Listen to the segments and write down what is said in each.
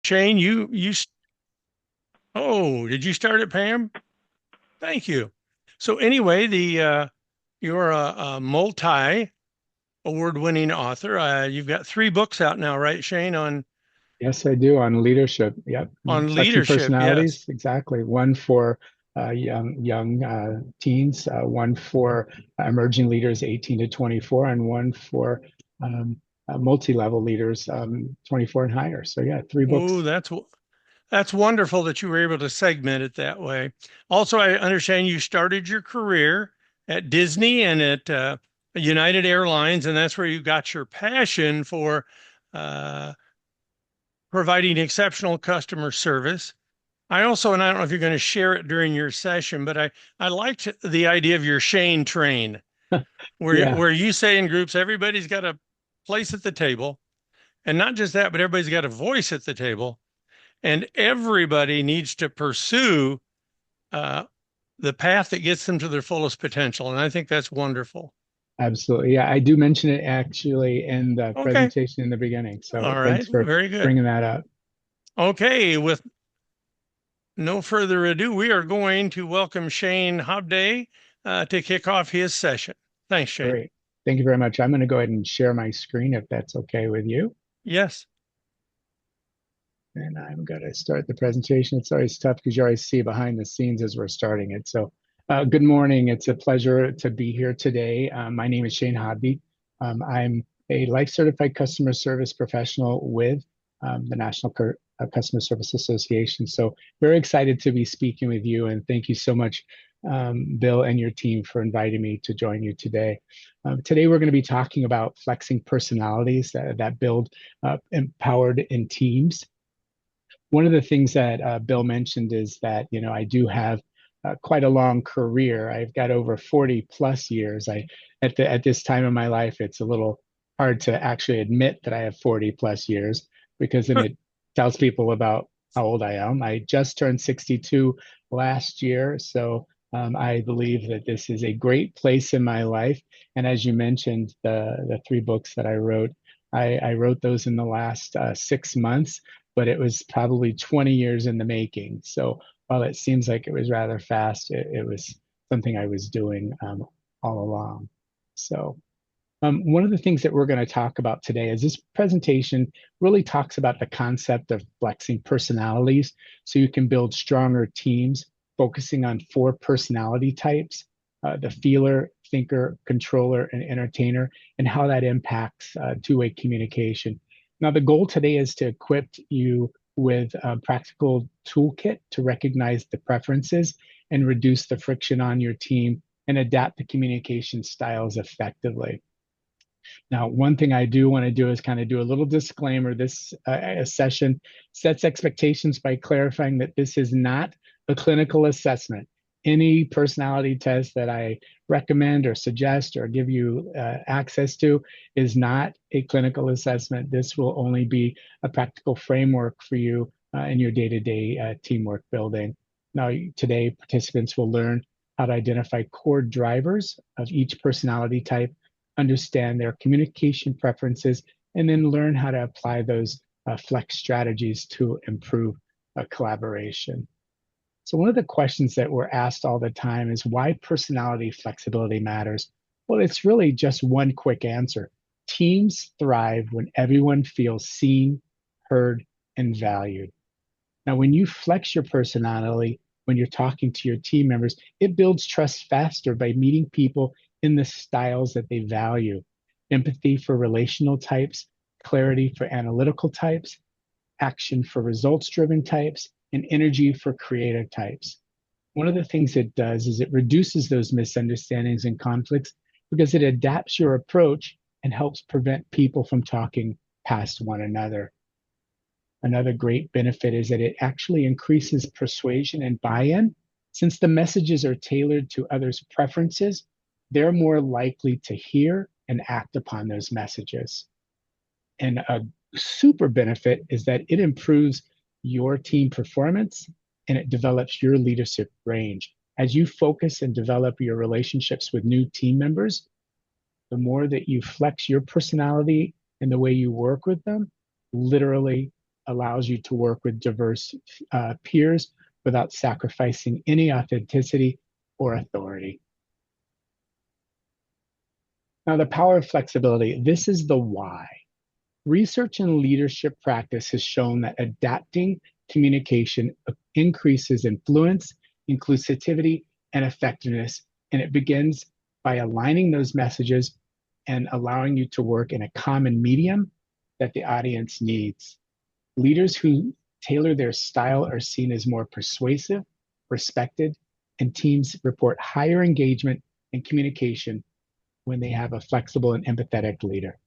Shane, oh, did you start it, Pam? Thank you. So anyway, the you're a multi award-winning author. You've got three books out now, right, Shane, Yes, I do on leadership. Yep. on Flexing leadership. Yes. personalities. Exactly. One for young teens, one for emerging leaders 18 to 24, and one for um, multi-level leaders 24 and higher. So yeah, three Oh, books. that's wonderful that you were able to segment it that way. Also, I understand you started your career at Disney and at United Airlines, and that's where you got your passion for uh, providing exceptional customer service. I also, and I don't know if you're going to share it during your session, but I liked the idea of your Shane train, Yeah, where you say in groups everybody's got a place at the table, and not just that, but everybody's got a voice at the table, and everybody needs to pursue uh, the path that gets them to their fullest potential, and I think that's wonderful. absolutely. Yeah, I do mention it actually in the Okay, presentation in the beginning. So all right, thanks for very good. bringing that up. Okay, with no further ado, we are going to welcome Shane Hobday to kick off his session. Thanks, Shane. Great. Thank you very much. I'm going to go ahead and share my screen if that's okay with you. Yes. And I'm going to start the presentation. It's always tough because you always see behind the scenes as we're starting it. So, good morning. It's a pleasure to be here today. My name is Shane Hodby. I'm a life certified customer service professional with the National Customer Service Association. So, very excited to be speaking with you. And thank you so much, Bill, and your team for inviting me to join you today. Today, we're going to be talking about flexing personalities that build empowered in teams. One of the things that Bill mentioned is that, I do have quite a long career. I've got over 40 plus years. At this time in my life, it's a little hard to actually admit that I have 40 plus years because then it tells people about how old I am. I just turned 62 last year, so I believe that this is a great place in my life. And as you mentioned, the three books that I wrote, I wrote those in the last 6 months, but it was probably 20 years in the making. So while it seems like it was rather fast, it was something I was doing all along. So one of the things that we're going to talk about today is this presentation really talks about the concept of flexing personalities so you can build stronger teams, focusing on four personality types, the feeler, thinker, controller, and entertainer, and how that impacts two-way communication. Now, the goal today is to equip you with a practical toolkit to recognize the preferences and reduce the friction on your team and adapt the communication styles effectively. Now, one thing I do want to do is kind of do a little disclaimer. This session sets expectations by clarifying that this is not a clinical assessment. Any personality test that I recommend or suggest or give you access to is not a clinical assessment. This will only be a practical framework for you in your day-to-day teamwork building. Now, today, participants will learn how to identify core drivers of each personality type, understand their communication preferences, and then learn how to apply those flex strategies to improve collaboration. So, one of the questions that we're asked all the time is why personality flexibility matters. Well, it's really just one quick answer. Teams thrive when everyone feels seen, heard, and valued. Now, when you flex your personality, when you're talking to your team members, it builds trust faster by meeting people in the styles that they value. Empathy for relational types, clarity for analytical types, action for results driven types, and energy for creative types. One of the things it does is it reduces those misunderstandings and conflicts because it adapts your approach and helps prevent people from talking past one another. Another great benefit is that it actually increases persuasion and buy in. Since the messages are tailored to others' preferences, they're more likely to hear and act upon those messages. And a super benefit is that it improves your team performance and it develops your leadership range. As you focus and develop your relationships with new team members, the more that you flex your personality and the way you work with them, literally allows you to work with diverse peers without sacrificing any authenticity or authority. Now, the power of flexibility, this is the why. Research in leadership practice has shown that adapting communication increases influence, inclusivity, and effectiveness. And it begins by aligning those messages and allowing you to work in a common medium that the audience needs. Leaders who tailor their style are seen as more persuasive, respected, and teams report higher engagement and communication when they have a flexible and empathetic leader.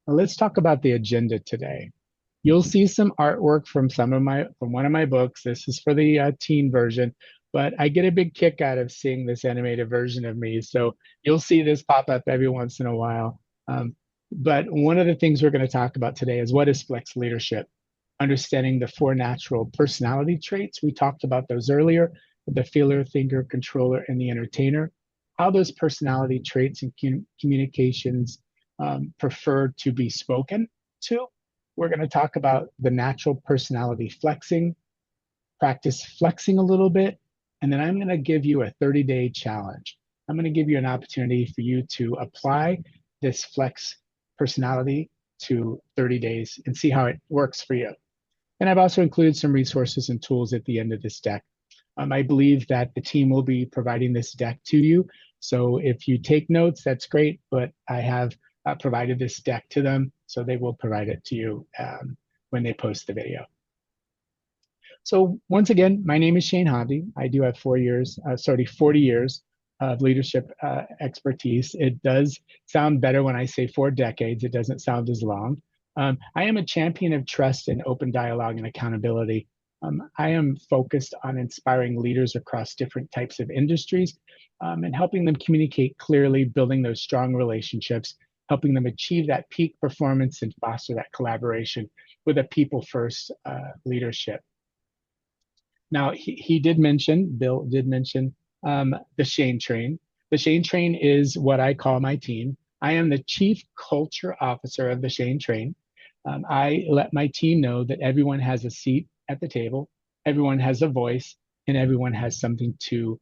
Now let's talk about the agenda today. You'll see some artwork from one of my books. This is for the teen version, but I get a big kick out of seeing this animated version of me. So you'll see this pop up every once in a while. But one of the things we're going to talk about today is what is flex leadership? Understanding the 4 natural personality traits. We talked about those earlier, the feeler, thinker, controller, and the entertainer. How those personality traits and communications prefer to be spoken to. We're going to talk about the natural personality flexing, practice flexing a little bit, and then I'm going to give you a 30-day challenge. I'm going to give you an opportunity for you to apply this flex personality to 30 days and see how it works for you. And I've also included some resources and tools at the end of this deck. I believe that the team will be providing this deck to you. So if you take notes, that's great, but I have provided this deck to them, so they will provide it to you when they post the video. So once again, my name is Shane Hoddy. I do have 40 years of leadership expertise. It does sound better when I say 4 decades. It doesn't sound as long. I am a champion of trust and open dialogue and accountability. I am focused on inspiring leaders across different types of industries and helping them communicate clearly, building those strong relationships, helping them achieve that peak performance and foster that collaboration with a people-first leadership. Now, Bill did mention the Shane Train. The Shane Train is what I call my team. I am the Chief Culture Officer of the Shane Train. I let my team know that everyone has a seat at the table, everyone has a voice, and everyone has something to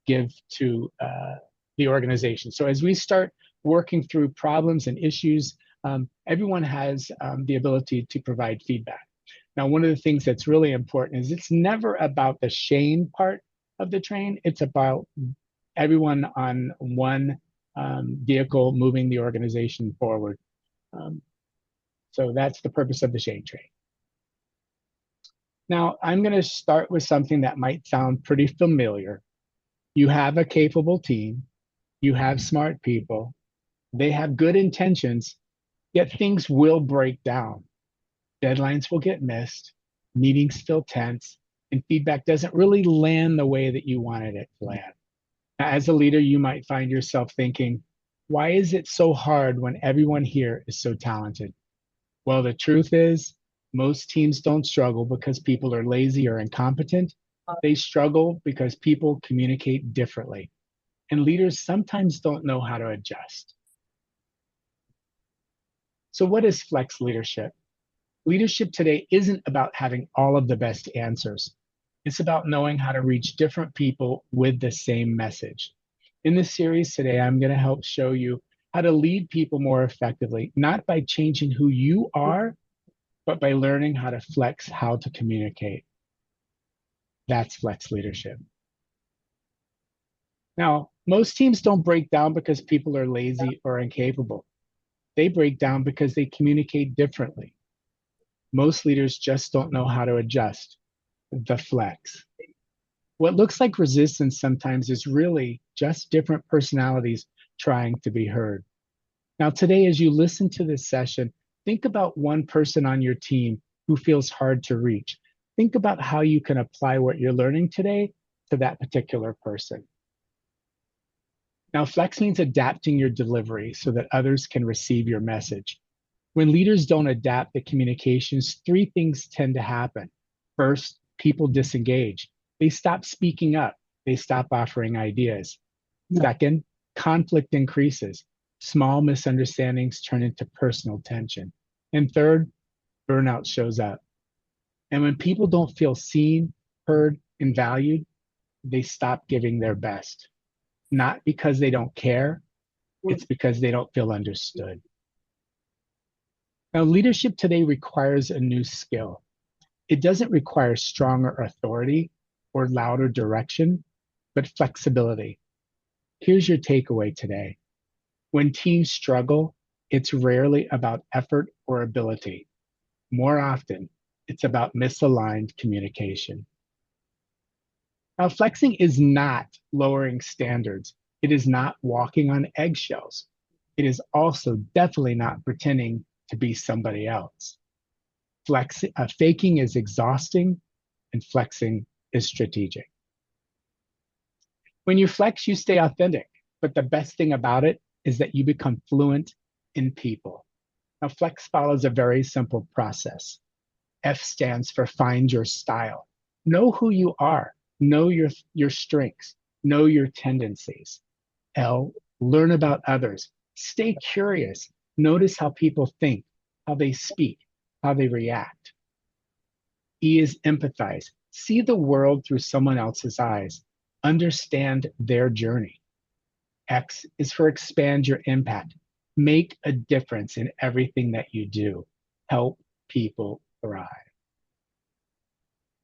give to the organization. So as we start working through problems and issues, everyone has the ability to provide feedback. Now, one of the things that's really important is it's never about the Shane part of the train. It's about everyone on one vehicle moving the organization forward. So that's the purpose of the Shane Train. Now, I'm going to start with something that might sound pretty familiar. You have a capable team. You have smart people. They have good intentions, yet things will break down. Deadlines will get missed, meetings feel tense, and feedback doesn't really land the way that you wanted it to land. Now, as a leader, you might find yourself thinking, why is it so hard when everyone here is so talented? Well, the truth is, most teams don't struggle because people are lazy or incompetent. They struggle because people communicate differently, and leaders sometimes don't know how to adjust. So what is flex leadership? Leadership today isn't about having all of the best answers. It's about knowing how to reach different people with the same message. In this series today, I'm going to help show you how to lead people more effectively, not by changing who you are, but by learning how to flex how to communicate. That's flex leadership. Now, most teams don't break down because people are lazy or incapable. They break down because they communicate differently. Most leaders just don't know how to adjust, the flex. What looks like resistance sometimes is really just different personalities trying to be heard. Now, today, as you listen to this session, think about one person on your team who feels hard to reach. Think about how you can apply what you're learning today to that particular person. Now, flex means adapting your delivery so that others can receive your message. When leaders don't adapt the communications, 3 things tend to happen. First, people disengage. They stop speaking up. They stop offering ideas. Second, conflict increases. Small misunderstandings turn into personal tension. And third, burnout shows up. And when people don't feel seen, heard, and valued, they stop giving their best. Not because they don't care, it's because they don't feel understood. Now, leadership today requires a new skill. It doesn't require stronger authority or louder direction, but flexibility. Here's your takeaway today. When teams struggle, it's rarely about effort or ability. More often, it's about misaligned communication. Now, flexing is not lowering standards. It is not walking on eggshells. It is also definitely not pretending to be somebody else. Faking is exhausting, and flexing is strategic. When you flex, you stay authentic. But the best thing about it is that you become fluent in people. Now, flex follows a very simple process. F stands for find your style. Know who you are. Know your strengths. Know your tendencies. L, learn about others. Stay curious. Notice how people think, how they speak, how they react. E is empathize. See the world through someone else's eyes. Understand their journey. X is for expand your impact. Make a difference in everything that you do. Help people thrive.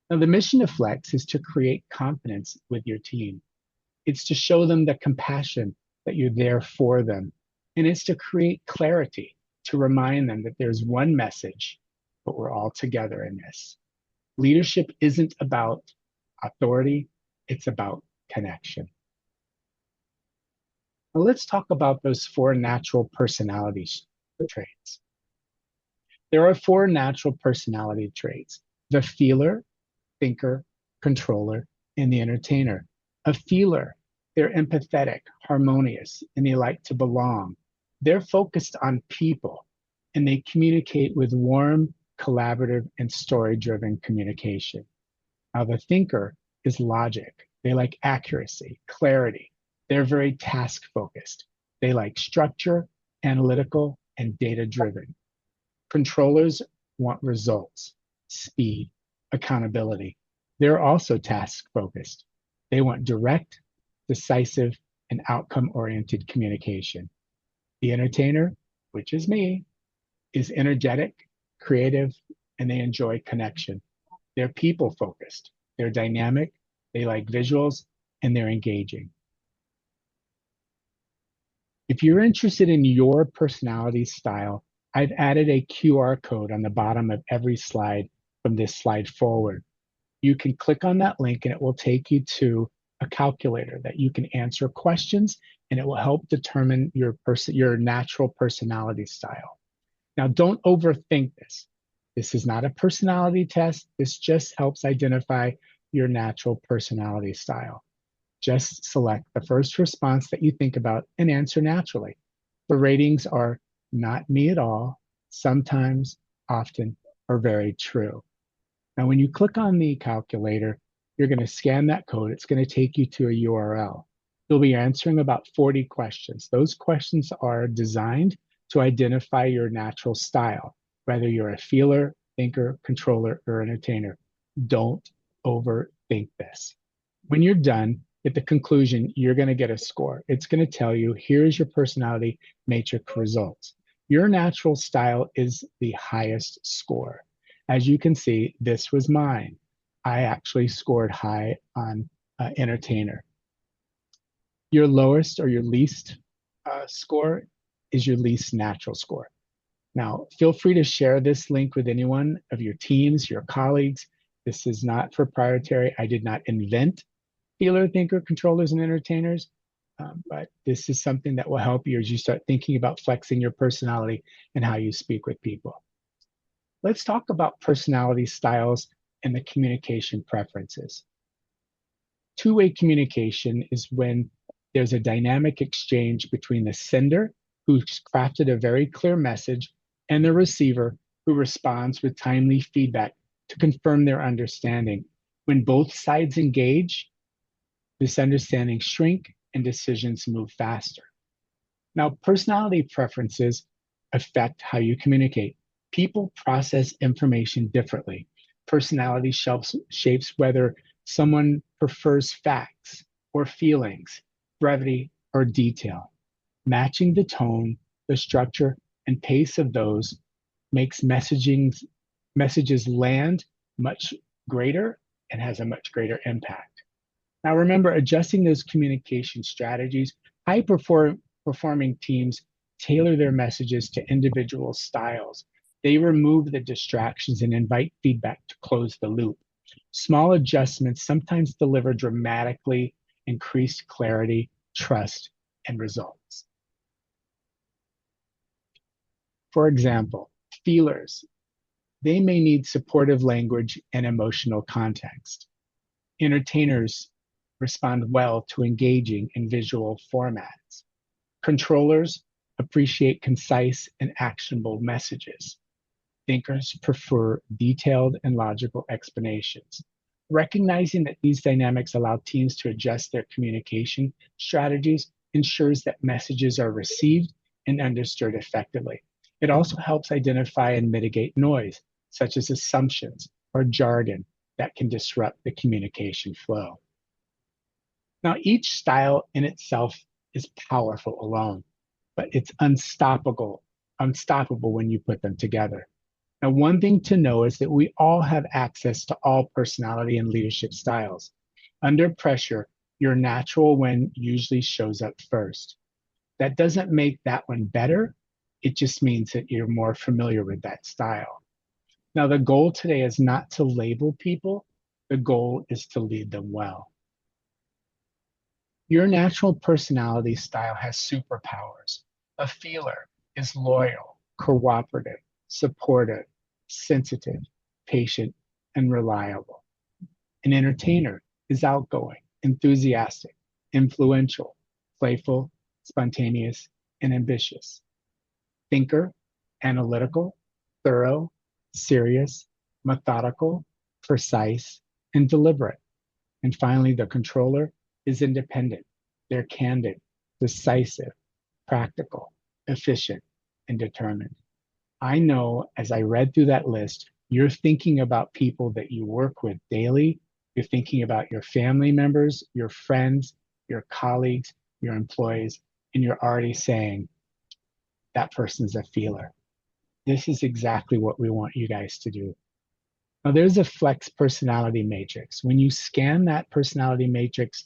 Now, the mission of Flex is to create confidence with your team. It's to show them the compassion that you're there for them. And it's to create clarity, to remind them that there's one message, but we're all together in this. Leadership isn't about authority, it's about connection. Now let's talk about those 4 natural personality traits. There are 4 natural personality traits: the feeler, thinker, controller, and the entertainer. A feeler, they're empathetic, harmonious, and they like to belong. They're focused on people, and they communicate with warm, collaborative, and story-driven communication. Now, the thinker is logic. They like accuracy, clarity. They're very task-focused. They like structure, analytical, and data-driven. Controllers want results, speed, accountability. They're also task-focused. They want direct, decisive, and outcome-oriented communication. The entertainer, which is me, is energetic, creative, and they enjoy connection. They're people-focused. They're dynamic, they like visuals, and they're engaging. If you're interested in your personality style, I've added a QR code on the bottom of every slide from this slide forward. You can click on that link and it will take you to a calculator that you can answer questions, and it will help determine your natural personality style. Now, don't overthink this. This is not a personality test. This just helps identify your natural personality style. Just select the first response that you think about and answer naturally. The ratings are not me at all, sometimes, often, or very true. Now, when you click on the calculator, you're going to scan that code. It's going to take you to a URL. You'll be answering about 40 questions. Those questions are designed to identify your natural style, whether you're a feeler, thinker, controller, or entertainer. Don't overthink this. When you're done, at the conclusion, you're going to get a score. It's going to tell you, here's your personality matrix results. Your natural style is the highest score. As you can see, this was mine. I actually scored high on entertainer. Your lowest or your least score is your least natural score. Now, feel free to share this link with anyone of your teams, your colleagues. This is not proprietary. I did not invent feeler, thinker, controllers, and entertainers, but this is something that will help you as you start thinking about flexing your personality and how you speak with people. Let's talk about personality styles and the communication preferences. Two-way communication is when there's a dynamic exchange between the sender, who's crafted a very clear message, and the receiver, who responds with timely feedback to confirm their understanding. When both sides engage, misunderstandings shrink and decisions move faster. Now, personality preferences affect how you communicate. People process information differently. Personality shapes whether someone prefers facts or feelings, brevity or detail. Matching the tone, the structure, and pace of those makes messages land much greater and has a much greater impact. Now, remember, adjusting those communication strategies, performing teams tailor their messages to individual styles. They remove the distractions and invite feedback to close the loop. Small adjustments sometimes deliver dramatically increased clarity, trust, and results. For example, feelers, they may need supportive language and emotional context. Entertainers respond well to engaging in visual formats. Controllers appreciate concise and actionable messages. Thinkers prefer detailed and logical explanations. Recognizing that these dynamics allow teams to adjust their communication strategies ensures that messages are received and understood effectively. It also helps identify and mitigate noise, such as assumptions or jargon that can disrupt the communication flow. Now, each style in itself is powerful alone, but it's unstoppable when you put them together. Now, one thing to know is that we all have access to all personality and leadership styles. Under pressure, your natural one usually shows up first. That doesn't make that one better. It just means that you're more familiar with that style. Now, the goal today is not to label people. The goal is to lead them well. Your natural personality style has superpowers. A feeler is loyal, cooperative, supportive, sensitive, patient, and reliable. An entertainer is outgoing, enthusiastic, influential, playful, spontaneous, and ambitious. Thinker, analytical, thorough, serious, methodical, precise, and deliberate. And finally, the controller is independent. They're candid, decisive, practical, efficient, and determined. I know as I read through that list, you're thinking about people that you work with daily. You're thinking about your family members, your friends, your colleagues, your employees, and you're already saying, that person's a feeler. This is exactly what we want you guys to do. Now, there's a flex personality matrix. When you scan that personality matrix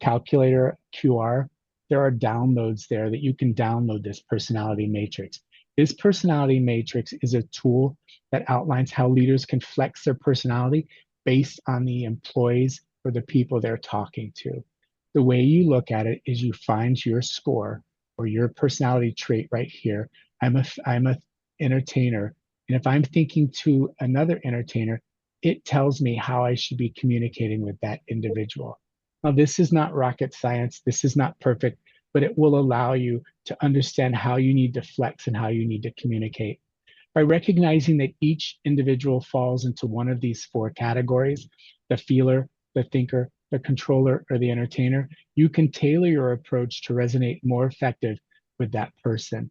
calculator QR, there are downloads there that you can download this personality matrix. This personality matrix is a tool that outlines how leaders can flex their personality based on the employees or the people they're talking to. The way you look at it is you find your score or your personality trait right here. I'm a entertainer, and if I'm thinking to another entertainer, it tells me how I should be communicating with that individual. Now, this is not rocket science. This is not perfect, but it will allow you to understand how you need to flex and how you need to communicate. By recognizing that each individual falls into one of these four categories, the feeler, the thinker, the controller, or the entertainer, you can tailor your approach to resonate more effective with that person.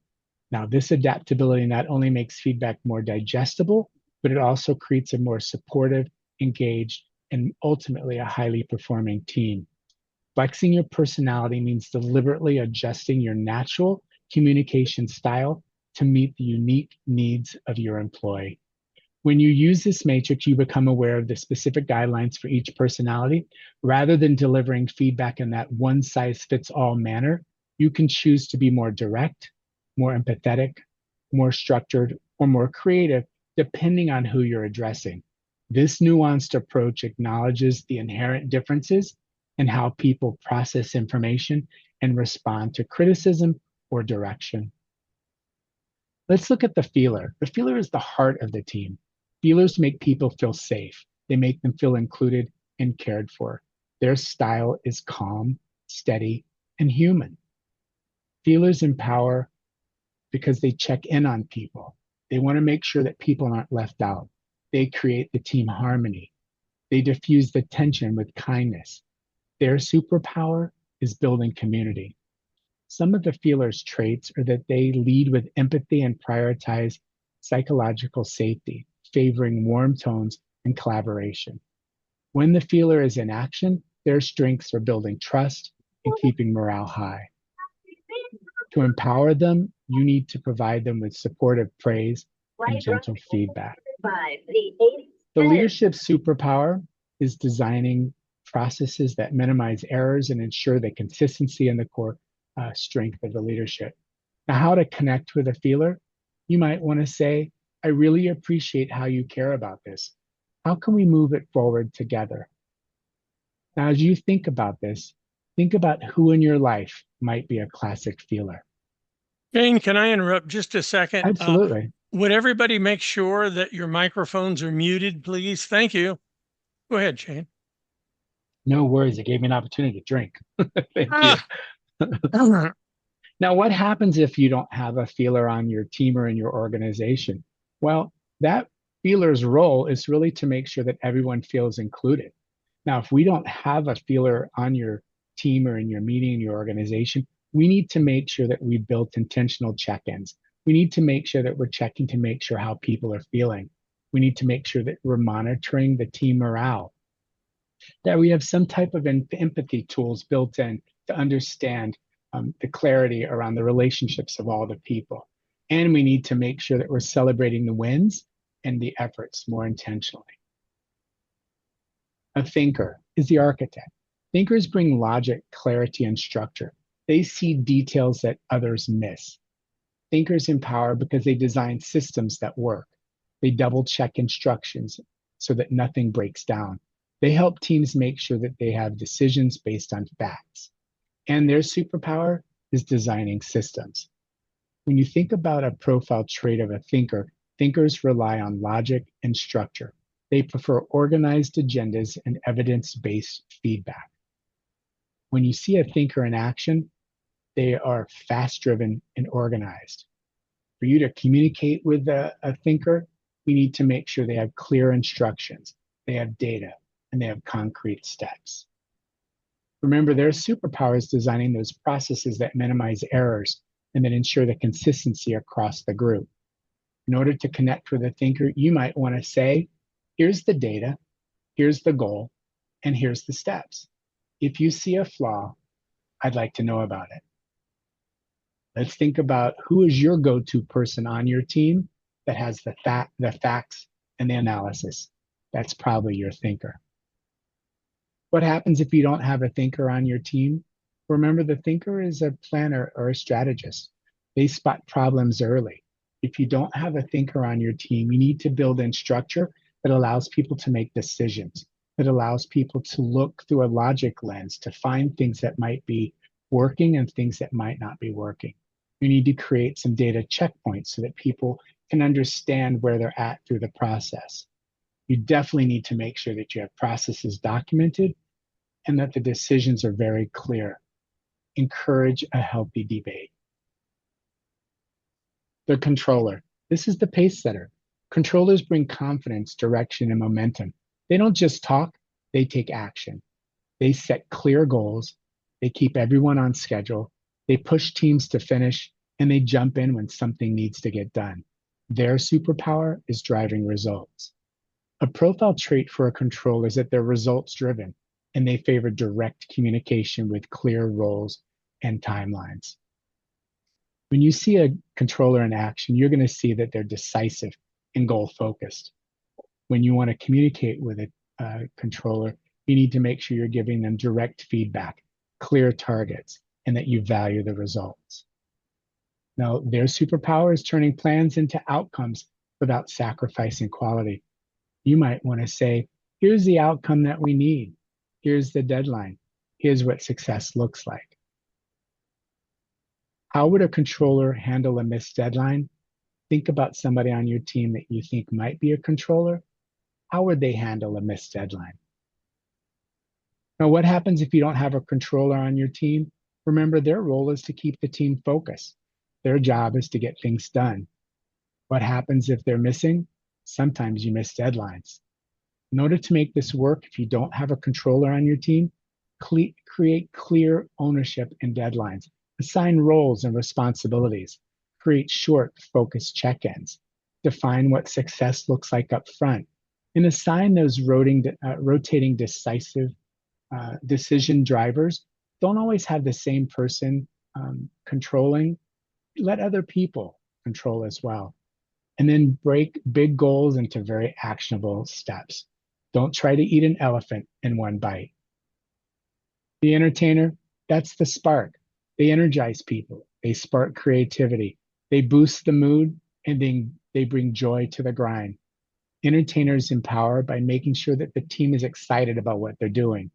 Now, this adaptability not only makes feedback more digestible, but it also creates a more supportive, engaged, and ultimately a highly performing team. Flexing your personality means deliberately adjusting your natural communication style to meet the unique needs of your employee. When you use this matrix, you become aware of the specific guidelines for each personality. Rather than delivering feedback in that one size fits all manner, you can choose to be more direct, more empathetic, more structured, or more creative, depending on who you're addressing. This nuanced approach acknowledges the inherent differences in how people process information and respond to criticism or direction. Let's look at the feeler. The feeler is the heart of the team. Feelers make people feel safe. They make them feel included and cared for. Their style is calm, steady, and human. Feelers empower because they check in on people. They want to make sure that people aren't left out. They create the team harmony. They diffuse the tension with kindness. Their superpower is building community. Some of the feeler's traits are that they lead with empathy and prioritize psychological safety, favoring warm tones and collaboration. When the feeler is in action, their strengths are building trust and keeping morale high. To empower them, you need to provide them with supportive praise and gentle feedback. The leadership superpower is designing processes that minimize errors and ensure the consistency and the core strength of the leadership. Now, how to connect with a feeler? You might want to say, I really appreciate how you care about this. How can we move it forward together? Now, as you think about this, think about who in your life might be a classic feeler. Shane, can I interrupt just a second? Absolutely. Would everybody make sure that your microphones are muted, please? Thank you. Go ahead, Shane. No worries. It gave me an opportunity to drink. Thank you. Ah. Now, what happens if you don't have a feeler on your team or in your organization? Well, that feeler's role is really to make sure that everyone feels included. Now, if we don't have a feeler on your team or in your meeting, in your organization, we need to make sure that we built intentional check-ins. We need to make sure that we're checking to make sure how people are feeling. We need to make sure that we're monitoring the team morale, that we have some type of empathy tools built in to understand the clarity around the relationships of all the people. And we need to make sure that we're celebrating the wins and the efforts more intentionally. A thinker is the architect. Thinkers bring logic, clarity, and structure. They see details that others miss. Thinkers empower because they design systems that work. They double check instructions so that nothing breaks down. They help teams make sure that they have decisions based on facts. And their superpower is designing systems. When you think about a profile trait of a thinker, thinkers rely on logic and structure. They prefer organized agendas and evidence-based feedback. When you see a thinker in action, they are fast-driven and organized. For you to communicate with a thinker, we need to make sure they have clear instructions, they have data, and they have concrete steps. Remember, their superpower is designing those processes that minimize errors and that ensure the consistency across the group. In order to connect with a thinker, you might want to say, here's the data, here's the goal, and here's the steps. If you see a flaw, I'd like to know about it. Let's think about who is your go-to person on your team that has the facts and the analysis. That's probably your thinker. What happens if you don't have a thinker on your team? Remember, the thinker is a planner or a strategist. They spot problems early. If you don't have a thinker on your team, you need to build in structure that allows people to make decisions, that allows people to look through a logic lens to find things that might be working and things that might not be working. You need to create some data checkpoints so that people can understand where they're at through the process. You definitely need to make sure that you have processes documented and that the decisions are very clear. Encourage a healthy debate. The controller. This is the pace setter. Controllers bring confidence, direction, and momentum. They don't just talk, they take action. They set clear goals. They keep everyone on schedule. They push teams to finish, and they jump in when something needs to get done. Their superpower is driving results. A profile trait for a controller is that they're results driven and they favor direct communication with clear roles and timelines. When you see a controller in action, you're going to see that they're decisive and goal focused. When you want to communicate with a controller, you need to make sure you're giving them direct feedback, clear targets, and that you value the results. Now, their superpower is turning plans into outcomes without sacrificing quality. You might want to say, here's the outcome that we need. Here's the deadline. Here's what success looks like. How would a controller handle a missed deadline? Think about somebody on your team that you think might be a controller. How would they handle a missed deadline? Now, what happens if you don't have a controller on your team? Remember, their role is to keep the team focused. Their job is to get things done. What happens if they're missing? Sometimes you miss deadlines. In order to make this work, if you don't have a controller on your team, create clear ownership and deadlines. Assign roles and responsibilities. Create short, focused check-ins. Define what success looks like up front. And assign those rotating decisive decision drivers. Don't always have the same person controlling. Let other people control as well. And then break big goals into very actionable steps. Don't try to eat an elephant in one bite. The entertainer, that's the spark. They energize people, they spark creativity, they boost the mood, and then they bring joy to the grind. Entertainers empower by making sure that the team is excited about what they're doing.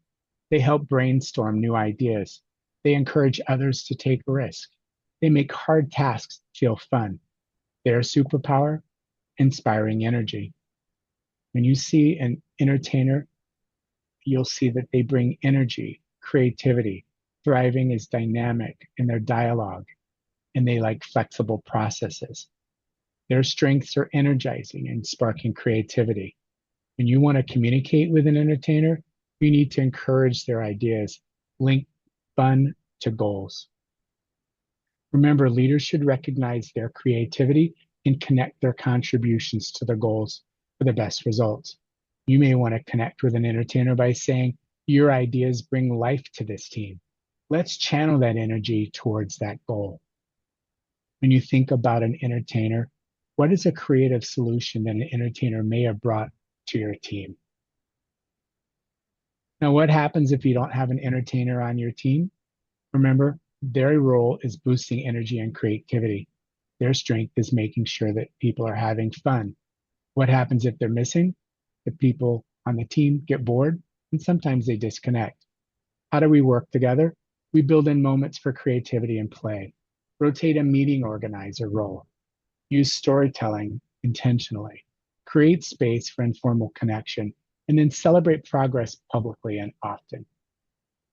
They help brainstorm new ideas. They encourage others to take risk. They make hard tasks feel fun. Their superpower, inspiring energy. When you see an entertainer, you'll see that they bring energy, creativity. Thriving is dynamic in their dialogue, and they like flexible processes. Their strengths are energizing and sparking creativity. When you want to communicate with an entertainer, you need to encourage their ideas, link fun to goals. Remember, leaders should recognize their creativity and connect their contributions to the goals for the best results. You may want to connect with an entertainer by saying, your ideas bring life to this team. Let's channel that energy towards that goal. When you think about an entertainer, what is a creative solution that an entertainer may have brought to your team? Now, what happens if you don't have an entertainer on your team? Remember, their role is boosting energy and creativity. Their strength is making sure that people are having fun. What happens if they're missing? The people on the team get bored and sometimes they disconnect. How do we work together? We build in moments for creativity and play. Rotate a meeting organizer role. Use storytelling intentionally. Create space for informal connection, and then celebrate progress publicly and often.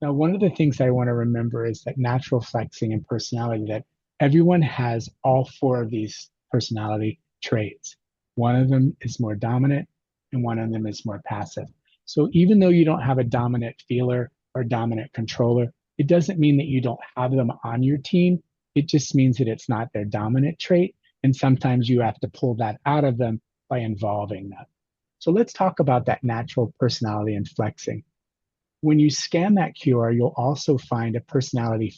Now, one of the things I want to remember is that natural flexing and personality, that everyone has all four of these personality traits. One of them is more dominant and one of them is more passive. So even though you don't have a dominant feeler or dominant controller, it doesn't mean that you don't have them on your team. It just means that it's not their dominant trait. And sometimes you have to pull that out of them by involving them. So let's talk about that natural personality and flexing. When you scan that QR, you'll also find a personality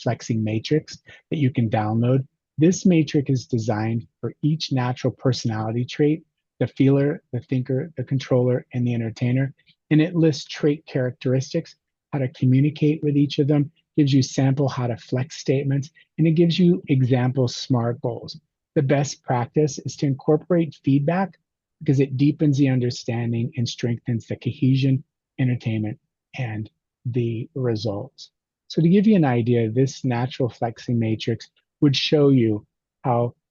flexing matrix that you can download. This matrix is designed for each natural personality trait, the feeler, the thinker, the controller, and the entertainer. And it lists trait characteristics, how to communicate with each of them, gives you sample how to flex statements, and it gives you example SMART goals. The best practice is to incorporate feedback because it deepens the understanding and strengthens the cohesion, entertainment, and the results. So to give you an idea, this natural flexing matrix would show you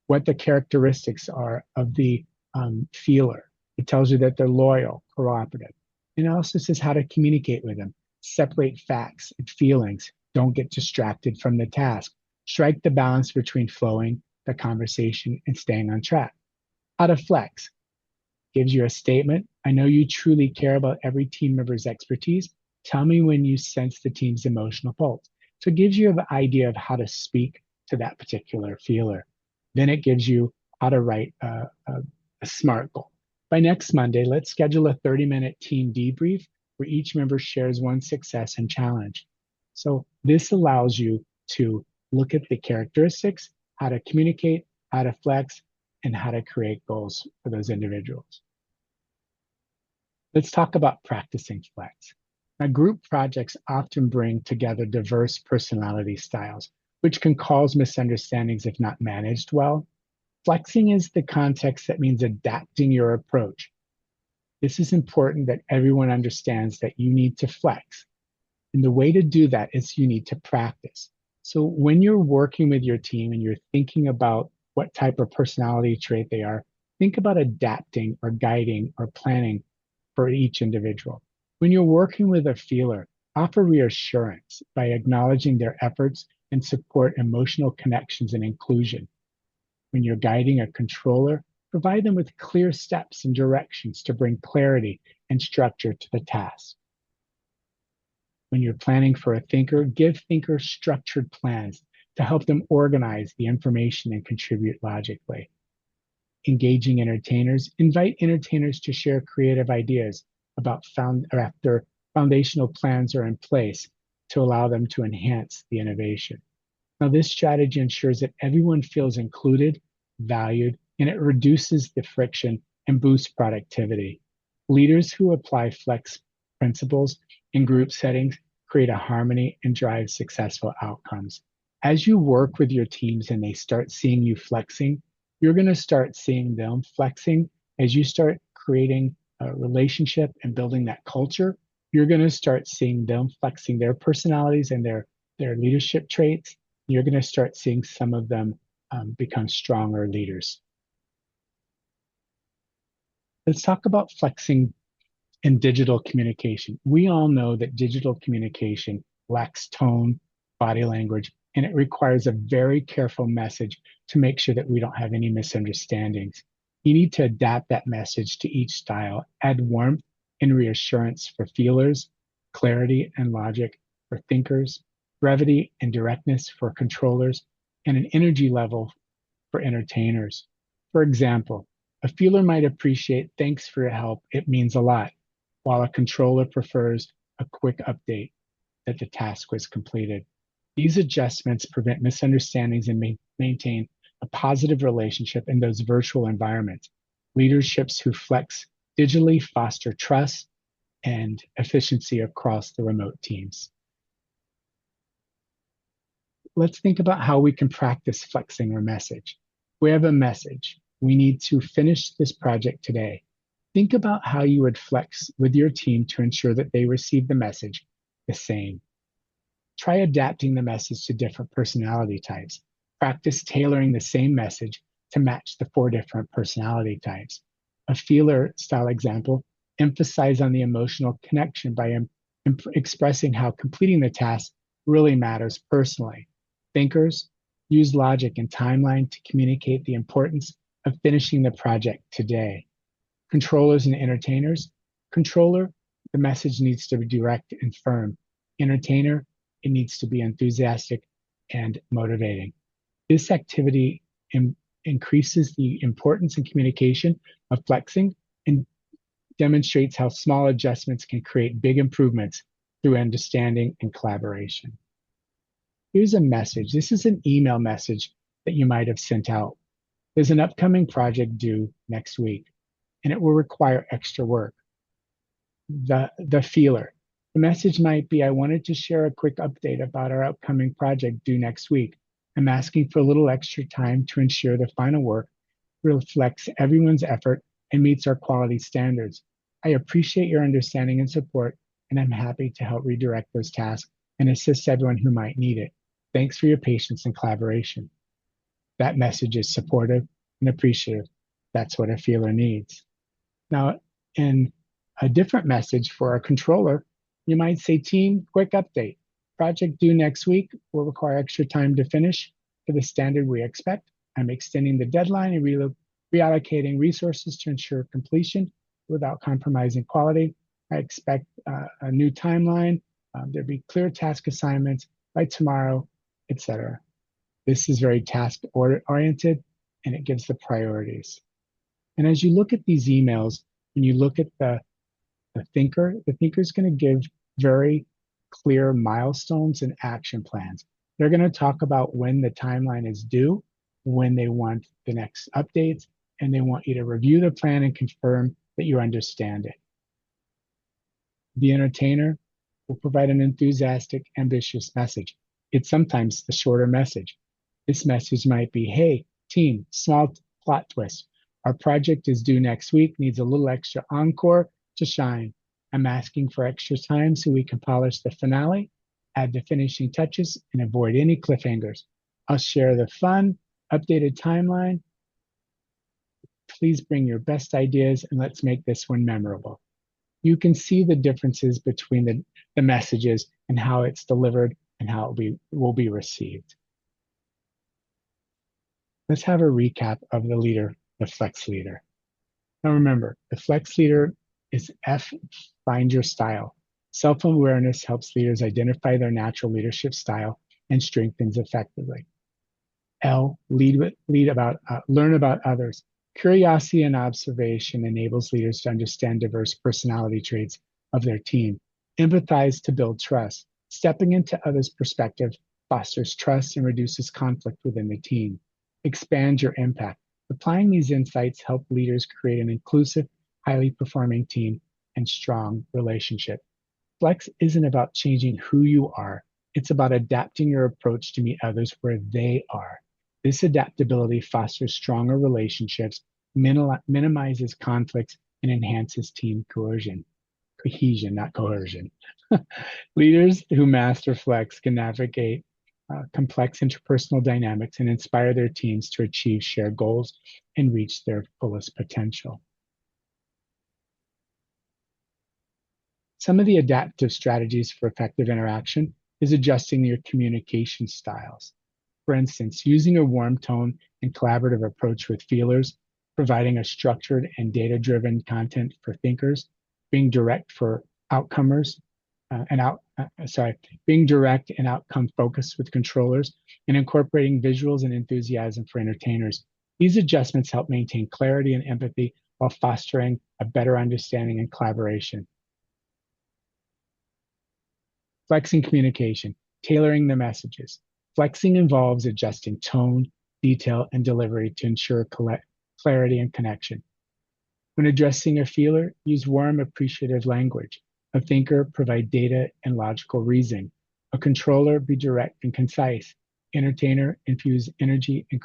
what the characteristics are of the feeler. It tells you that they're loyal, cooperative. And it also says how to communicate with them, separate facts and feelings, don't get distracted from the task, strike the balance between flowing the conversation and staying on track. How to flex gives you a statement. I know you truly care about every team member's expertise. Tell me when you sense the team's emotional pulse. So it gives you an idea of how to speak to that particular feeler. Then it gives you how to write a SMART goal. By next Monday, let's schedule a 30-minute team debrief where each member shares one success and challenge. So this allows you to look at the characteristics, how to communicate, how to flex, and how to create goals for those individuals. Let's talk about practicing flex. Now, group projects often bring together diverse personality styles, which can cause misunderstandings if not managed well. Flexing is the context that means adapting your approach. This is important that everyone understands that you need to flex. And the way to do that is you need to practice. So when you're working with your team and you're thinking about what type of personality trait they are, think about adapting or guiding or planning for each individual. When you're working with a feeler, offer reassurance by acknowledging their efforts and support emotional connections and inclusion. When you're guiding a controller, provide them with clear steps and directions to bring clarity and structure to the task. When you're planning for a thinker, give thinkers structured plans to help them organize the information and contribute logically. Engaging entertainers, invite entertainers to share creative ideas about after foundational plans are in place to allow them to enhance the innovation. Now, this strategy ensures that everyone feels included, valued, and it reduces the friction and boosts productivity. Leaders who apply flex principles in group settings create a harmony and drive successful outcomes. As you work with your teams and they start seeing you flexing, you're going to start seeing them flexing. As you start creating a relationship and building that culture, you're going to start seeing them flexing their personalities and their leadership traits. You're going to start seeing some of them become stronger leaders. Let's talk about flexing in digital communication. We all know that digital communication lacks tone, body language, and it requires a very careful message to make sure that we don't have any misunderstandings. You need to adapt that message to each style, add warmth and reassurance for feelers, clarity and logic for thinkers, brevity and directness for controllers, and an energy level for entertainers. For example, a feeler might appreciate "thanks for your help, it means a lot," while a controller prefers a quick update that the task was completed. These adjustments prevent misunderstandings and maintain a positive relationship in those virtual environments. Leaderships who flex digitally foster trust and efficiency across the remote teams. Let's think about how we can practice flexing our message. We have a message. We need to finish this project today. Think about how you would flex with your team to ensure that they receive the message the same. Try adapting the message to different personality types. Practice tailoring the same message to match the 4 different personality types. A feeler style example, emphasize on the emotional connection by expressing how completing the task really matters personally. Thinkers, use logic and timeline to communicate the importance of finishing the project today. Controllers and entertainers, controller, the message needs to be direct and firm. Entertainer, it needs to be enthusiastic and motivating. This activity increases the importance and communication of flexing and demonstrates how small adjustments can create big improvements through understanding and collaboration. Here's a message. This is an email message that you might have sent out. There's an upcoming project due next week, and it will require extra work. The feeler. The message might be, I wanted to share a quick update about our upcoming project due next week. I'm asking for a little extra time to ensure the final work reflects everyone's effort and meets our quality standards. I appreciate your understanding and support, and I'm happy to help redirect those tasks and assist everyone who might need it. Thanks for your patience and collaboration. That message is supportive and appreciative. That's what a feeler needs. Now, in a different message for a controller, you might say, team, quick update. Project due next week will require extra time to finish to the standard we expect. I'm extending the deadline and reallocating resources to ensure completion without compromising quality. I expect a new timeline. There'll be clear task assignments by tomorrow, etc. This is very task oriented and it gives the priorities. And as you look at these emails, when you look at the thinker is going to give very clear milestones and action plans. They're going to talk about when the timeline is due, when they want the next updates, and they want you to review the plan and confirm that you understand it. The entertainer will provide an enthusiastic, ambitious message. It's sometimes the shorter message. This message might be, hey, team, small plot twist. Our project is due next week, needs a little extra encore to shine. I'm asking for extra time so we can polish the finale, add the finishing touches, and avoid any cliffhangers. I'll share the fun, updated timeline. Please bring your best ideas and let's make this one memorable. You can see the differences between the messages and how it's delivered and how it will be received. Let's have a recap of the leader, the flex leader. Now remember, the flex leader is F, find your style. Self-awareness helps leaders identify their natural leadership style and strengthens effectively. L, learn about others. Curiosity and observation enables leaders to understand diverse personality traits of their team. Empathize to build trust. Stepping into others' perspective fosters trust and reduces conflict within the team. Expand your impact. Applying these insights help leaders create an inclusive, highly performing team and strong relationship. Flex isn't about changing who you are. It's about adapting your approach to meet others where they are. This adaptability fosters stronger relationships, minimizes conflicts, and enhances team cohesion, not coercion. Leaders who master Flex can navigate complex interpersonal dynamics and inspire their teams to achieve shared goals and reach their fullest potential. Some of the adaptive strategies for effective interaction is adjusting your communication styles. For instance, using a warm tone and collaborative approach with feelers, providing a structured and data-driven content for thinkers, being direct for outcomers, being direct and outcome focused with controllers, and incorporating visuals and enthusiasm for entertainers. These adjustments help maintain clarity and empathy while fostering a better understanding and collaboration. Flexing communication, tailoring the messages. Flexing involves adjusting tone, detail, and delivery to ensure clarity and connection. When addressing a feeler, use warm, appreciative language. A thinker, provide data and logical reasoning. A controller, be direct and concise. Entertainer, infuse energy and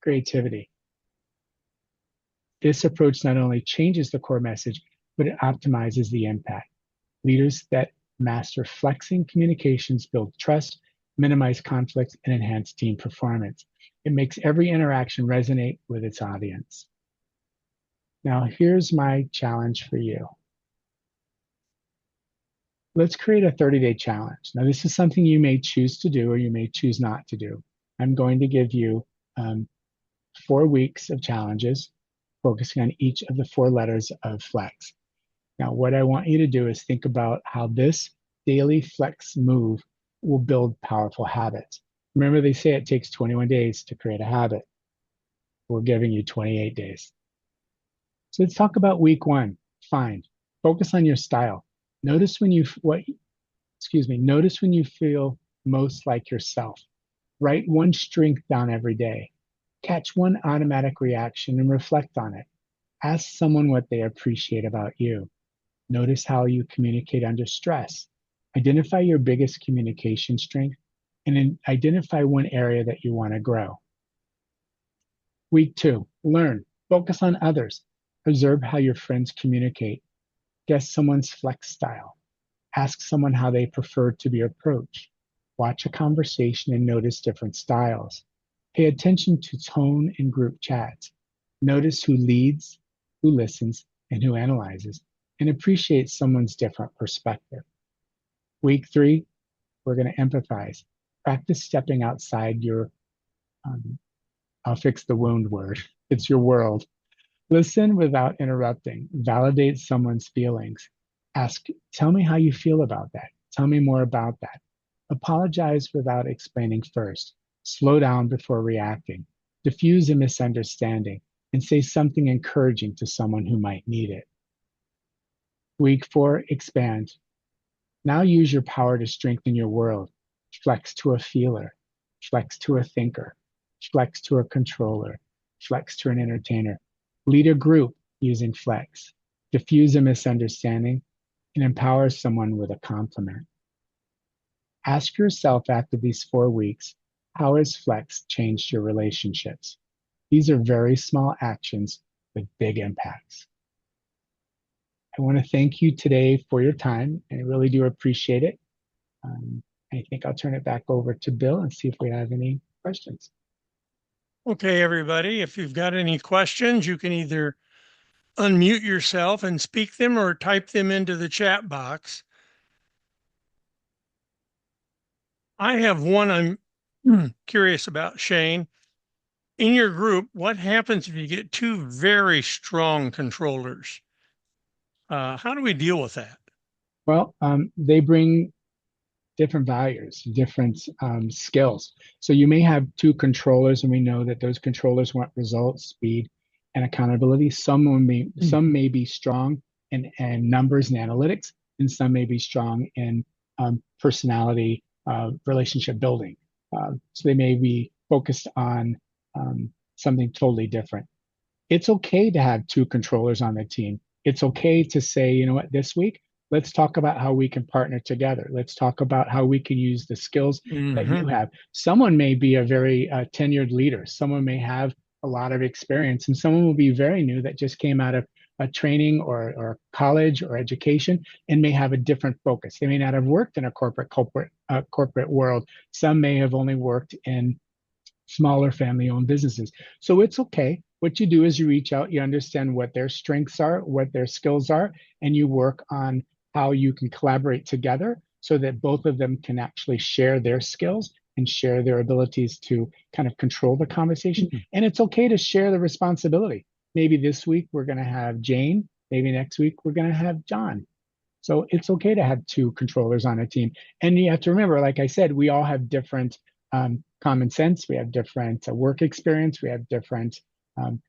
creativity. This approach not only changes the core message, but it optimizes the impact. Leaders that master flexing communications build trust, minimize conflicts, and enhance team performance. It makes every interaction resonate with its audience. Now, here's my challenge for you. Let's create a 30-day challenge. Now, this is something you may choose to do or you may choose not to do. I'm going to give you 4 weeks of challenges, focusing on each of the 4 letters of Flex. Now, what I want you to do is think about how this daily Flex move will build powerful habits. Remember, they say it takes 21 days to create a habit. We're giving you 28 days. So let's talk about week 1. Find. Focus on your style. Notice when you feel most like yourself. Write one strength down every day. Catch one automatic reaction and reflect on it. Ask someone what they appreciate about you. Notice how you communicate under stress. Identify your biggest communication strength and then identify one area that you want to grow. Week 2, learn. Focus on others. Observe how your friends communicate. Guess someone's Flex style. Ask someone how they prefer to be approached. Watch a conversation and notice different styles. Pay attention to tone in group chats. Notice who leads, who listens, and who analyzes, and appreciate someone's different perspective. Week 3, we're going to empathize. Practice stepping outside your, I'll fix the wound word. It's your world. Listen without interrupting. Validate someone's feelings. Ask, tell me how you feel about that. Tell me more about that. Apologize without explaining first. Slow down before reacting. Diffuse a misunderstanding and say something encouraging to someone who might need it. Week 4, expand. Now use your power to strengthen your world. Flex to a feeler. Flex to a thinker. Flex to a controller. Flex to an entertainer. Lead a group using Flex. Diffuse a misunderstanding and empower someone with a compliment. Ask yourself after these 4 weeks, how has Flex changed your relationships? These are very small actions with big impacts. I want to thank you today for your time. I really do appreciate it. I think I'll turn it back over to Bill and see if we have any questions. Okay, everybody, if you've got any questions, you can either unmute yourself and speak them or type them into the chat box. I have one I'm curious about, Shane. In your group, what happens if you get 2 very strong controllers? How do we deal with that? Well, they bring different values, different skills. So you may have two controllers, and we know that those controllers want results, speed, and accountability. Some may be strong in numbers and analytics, and some may be strong in personality, relationship building. So they may be focused on something totally different. It's okay to have two controllers on the team. It's okay to say, you know what, this week, let's talk about how we can partner together. Let's talk about how we can use the skills that Mm-hmm. you have. Someone may be a very tenured leader. Someone may have a lot of experience, and someone will be very new that just came out of a training or college or education and may have a different focus. They may not have worked in a corporate world. Some may have only worked in smaller family-owned businesses. So it's okay. What you do is you reach out, you understand what their strengths are, what their skills are, and you work on how you can collaborate together so that both of them can actually share their skills and share their abilities to kind of control the conversation. And it's okay to share the responsibility. Maybe this week we're going to have Jane, maybe next week we're going to have John. So it's okay to have two controllers on a team. And you have to remember, like I said, we all have different common sense, we have different work experience, we have different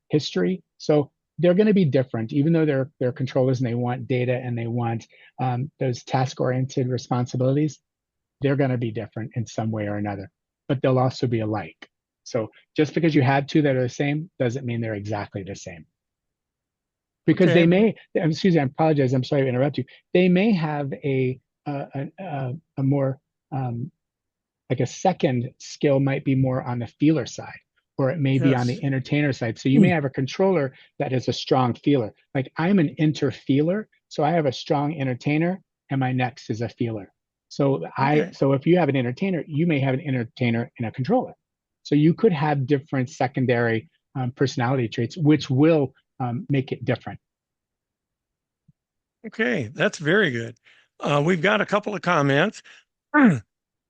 history. So they're going to be different, even though they're controllers and they want data and they want those task-oriented responsibilities. They're going to be different in some way or another, but they'll also be alike. So just because you had two that are the same doesn't mean they're exactly the same. Because Okay. they may, excuse me, I apologize, I'm sorry to interrupt you. They may have a more like a second skill might be more on the feeler side, or it may be on Yes. the entertainer side. So you may have a controller that is a strong feeler. Like I'm an interfeeler, so I have a strong entertainer, and my next is a feeler. Okay. So if you have an entertainer, you may have an entertainer and a controller. So you could have different secondary personality traits, which will make it different. Okay. That's very good. We've got a couple of comments.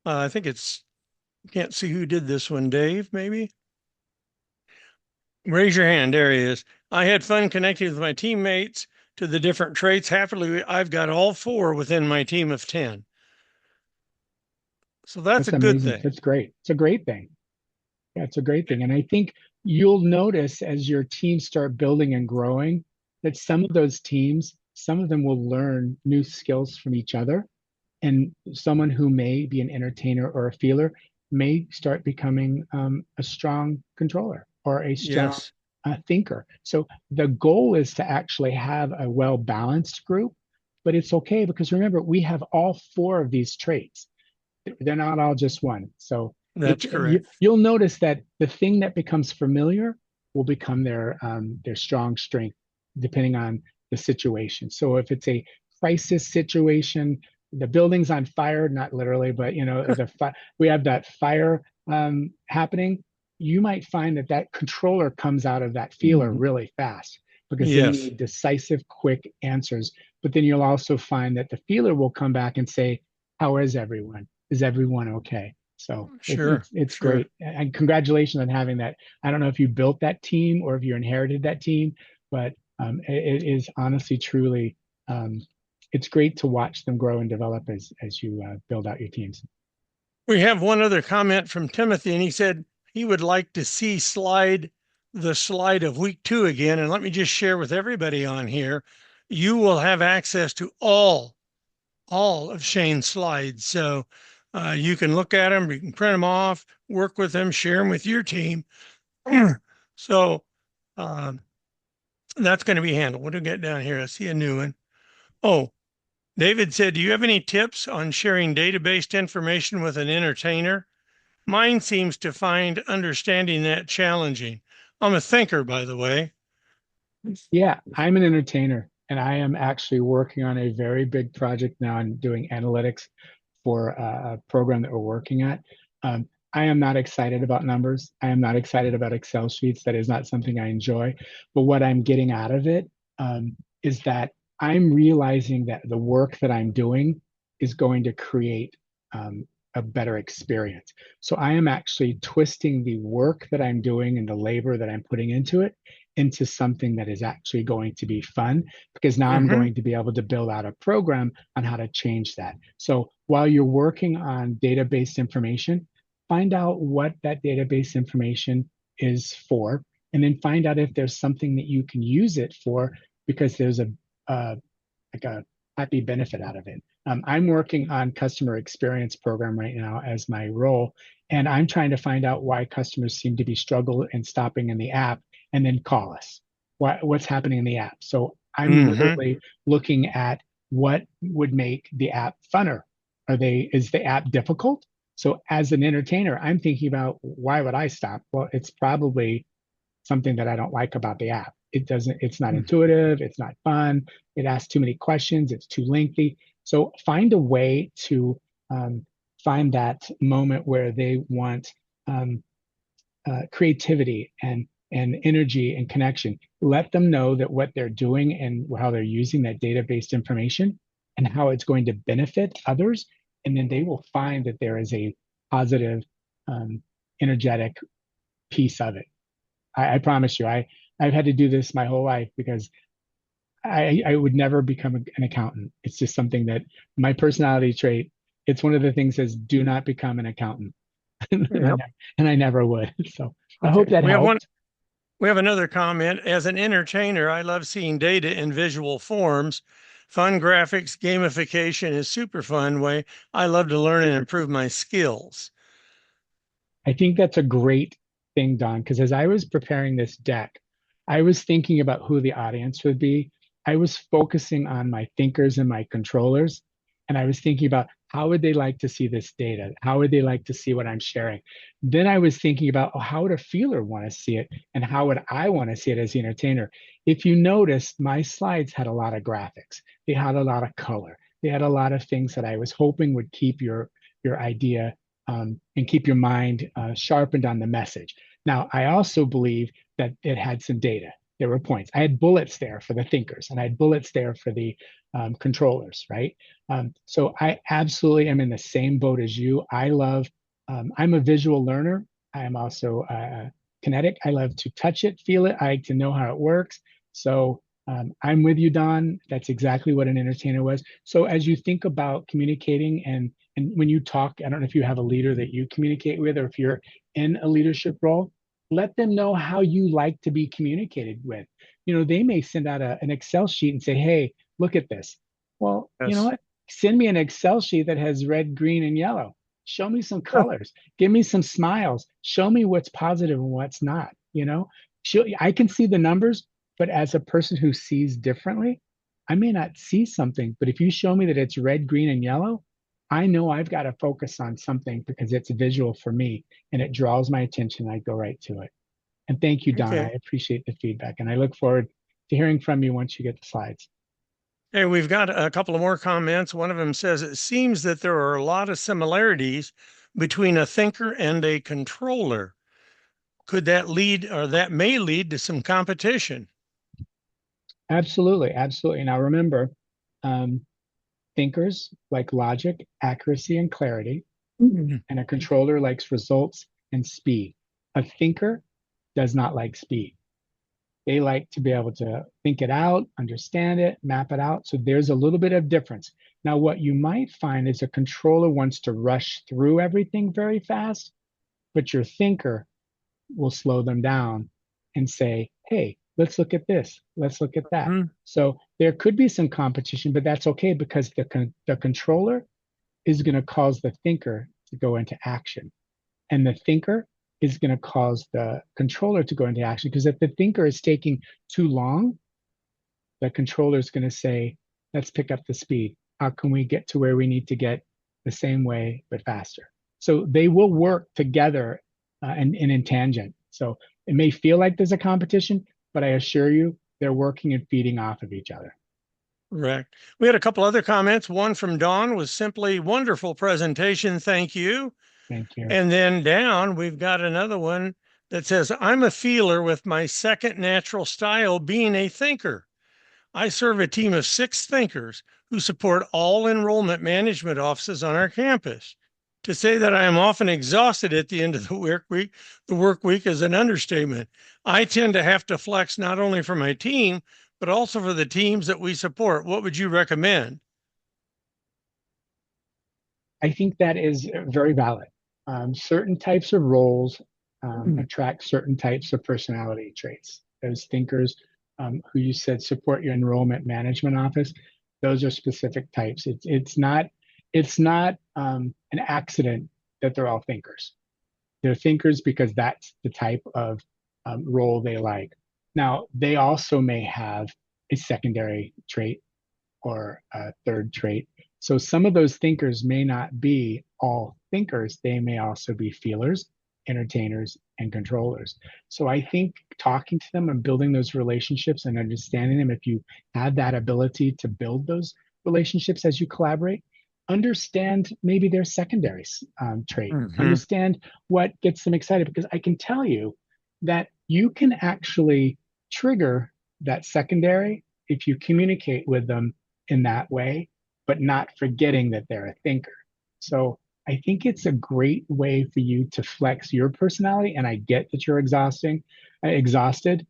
I think can't see who did this one. Dave, maybe? Raise your hand. There he is. I had fun connecting with my teammates to the different traits. Happily, I've got all four within my team of 10. So that's a That's good amazing. thing. That's great. It's a great thing. Yeah, it's a great thing. And I think you'll notice as your teams start building and growing that some of those teams, some of them will learn new skills from each other. And someone who may be an entertainer or a feeler may start becoming a strong controller or a strong Yes. thinker. So the goal is to actually have a well balanced group, but it's okay because remember, we have all four of these traits. They're not all just one. So That's correct. you'll notice that the thing that becomes familiar will become their strong strength, depending on the situation. So if it's a crisis situation, the building's on fire, not literally, but you know we have that fire happening. You might find that that controller comes out of that feeler really fast because they Yes. need decisive, quick answers. But then you'll also find that the feeler will come back and say, "How is everyone? Is everyone okay?" So Sure. it's Sure. great, and congratulations on having that. I don't know if you built that team or if you inherited that team, but it is honestly, truly, um, it's great to watch them grow and develop as you build out your teams. We have one other comment from Timothy, and he said he would like to see the slide of week 2 again. And let me just share with everybody on here, you will have access to all of Shane's slides. So you can look at them, you can print them off, work with them, share them with your team. So um, that's going to be handled. What do we get down here? I see a new one. Oh, David said, do you have any tips on sharing database information with an entertainer? Mine seems to find understanding that challenging. I'm a thinker, by the way. Yeah, I'm an entertainer, and I am actually working on a very big project now. I'm doing analytics for a program that we're working at. I am not excited about numbers. I am not excited about Excel sheets. That is not something I enjoy. But what I'm getting out of it is that I'm realizing that the work that I'm doing is going to create a better experience. So I am actually twisting the work that I'm doing and the labor that I'm putting into it into something that is actually going to be fun, because now I'm Mm-hmm. going to be able to build out a program on how to change that. So while you're working on database information, find out what that database information is for, and then find out if there's something that you can use it for, because there's a like a happy benefit out of it. I'm working on customer experience program right now as my role, and I'm trying to find out why customers seem to be struggle and stopping in the app and then call us. What's happening in the app? So I'm Mm-hmm. literally looking at what would make the app funner. Is the app difficult? So as an entertainer, I'm thinking about, why would I stop? Well, it's probably something that I don't like about the app. It's not intuitive, it's not fun, it asks too many questions, it's too lengthy. So find a way to um, find that moment where they want um, creativity and energy and connection. Let them know that what they're doing and how they're using that data-based information and how it's going to benefit others, and then they will find that there is a positive, um, energetic piece of it. I promise you, I've had to do this my whole life because I would never become an accountant. It's just something that my personality trait. It's one of the things says, do not become an accountant, and Yep. I never would. So I hope Okay. that helped. We have another comment. As an entertainer, I love seeing data in visual forms. Fun graphics, gamification is super fun way. I love to learn and improve my skills. I think that's a great thing, Don, because as I was preparing this deck, I was thinking about who the audience would be. I was focusing on my thinkers and my controllers, and I was thinking about how would they like to see this data? How would they like to see what I'm sharing? Then I was thinking about, oh, how would a feeler want to see it? And how would I want to see it as the entertainer? If you noticed, my slides had a lot of graphics. They had a lot of color. They had a lot of things that I was hoping would keep your idea and keep your mind sharpened on the message. Now, I also believe that it had some data. There were points. I had bullets there for the thinkers, and I had bullets there for the controllers, right? So I absolutely am in the same boat as you. I'm a visual learner. I am also kinetic. I love to touch it, feel it. I like to know how it works. So I'm with you, Don. That's exactly what an entertainer was. So as you think about communicating and when you talk, I don't know if you have a leader that you communicate with, or if you're in a leadership role, let them know how you like to be communicated with. They may send out an Excel sheet and say, hey, look at this. Well, you know Yes. what? Send me an Excel sheet that has red, green, and yellow. Show me some colors. Give me some smiles. Show me what's positive and what's not. I can see the numbers, but as a person who sees differently, I may not see something. But if you show me that it's red, green, and yellow, I know I've got to focus on something because it's visual for me and it draws my attention. I go right to it. And thank you, Don. I Okay. appreciate the feedback and I look forward to hearing from you once you get the slides. Hey, we've got a couple of more comments. One of them says it seems that there are a lot of similarities between a thinker and a controller. Could that lead, or that may lead to some competition? Absolutely. Absolutely. Now remember, um, thinkers like logic, accuracy, and clarity, Mhm. and a controller likes results and speed. A thinker does not like speed. They like to be able to think it out, understand it, map it out. So there's a little bit of difference. Now, what you might find is a controller wants to rush through everything very fast, but your thinker will slow them down and say, hey, let's look at this, let's look at that. Mhm. So there could be some competition, but that's okay because the controller is going to cause the thinker to go into action. And the thinker is going to cause the controller to go into action, because if the thinker is taking too long, the controller is going to say, let's pick up the speed. How can we get to where we need to get the same way, but faster? So they will work together and in tangent. So it may feel like there's a competition, but I assure you, they're working and feeding off of each other. Correct. We had a couple other comments. One from Dawn was simply wonderful presentation. Thank you. Thank you. And then down, we've got another one that says, I'm a feeler with my second natural style being a thinker. I serve a team of 6 thinkers who support all enrollment management offices on our campus. To say that I am often exhausted at the end of the work week is an understatement. I tend to have to flex not only for my team, but also for the teams that we support. What would you recommend? I think that is very valid. Certain types of roles attract certain types of personality traits. Those thinkers who you said support your enrollment management office, those are specific types. It's not an accident that they're all thinkers. They're thinkers because that's the type of role they like. Now, they also may have a secondary trait or a third trait. So some of those thinkers may not be all thinkers. They may also be feelers, entertainers, and controllers. So I think talking to them and building those relationships and understanding them, if you have that ability to build those relationships as you collaborate, understand maybe their secondary trait, Mm-hmm. understand what gets them excited. Because I can tell you that you can actually trigger that secondary if you communicate with them in that way, but not forgetting that they're a thinker. So I think it's a great way for you to flex your personality. And I get that you're exhausted,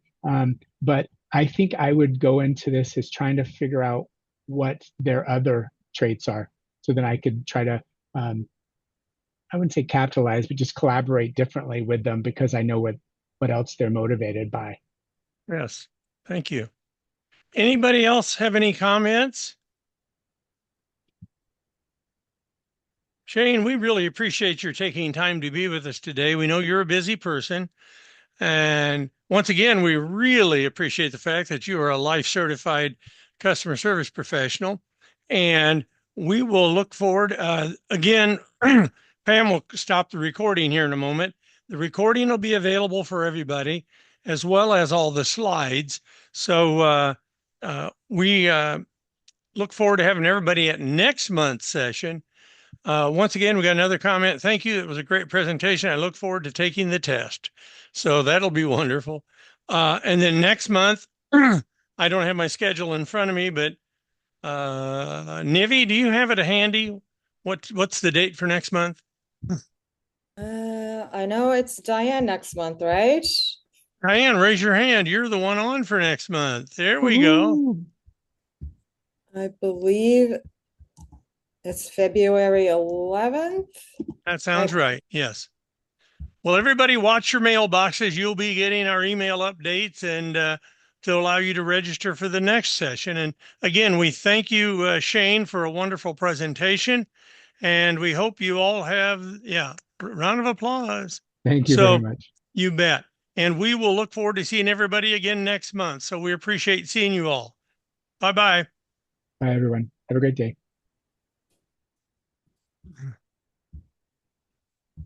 but I think I would go into this as trying to figure out what their other traits are, so then I could try to, I wouldn't say capitalize, but just collaborate differently with them because I know what else they're motivated by. Yes. Thank you. Anybody else have any comments? Shane, we really appreciate your taking time to be with us today. We know you're a busy person. And once again, we really appreciate the fact that you are a life certified customer service professional. And we will look forward. Again, Pam will stop the recording here in a moment. The recording will be available for everybody, as well as all the slides. So we look forward to having everybody at next month's session. Once again, we got another comment. Thank you. It was a great presentation. I look forward to taking the test. So that'll be wonderful. And then next month, I don't have my schedule in front of me, but Nivi, do you have it handy? What's the date for next month? I know it's Diane next month, right? Diane, raise your hand. You're the one on for next month. There we go. Woo-hoo. I believe it's February 11th. That sounds right. Yes. Well, everybody watch your mailboxes. You'll be getting our email updates and to allow you to register for the next session. And again, we thank you, Shane, for a wonderful presentation. And we hope you all have, round of applause. Thank you very So much. you bet. And we will look forward to seeing everybody again next month. So we appreciate seeing you all. Bye-bye. Bye, everyone. Have a great day.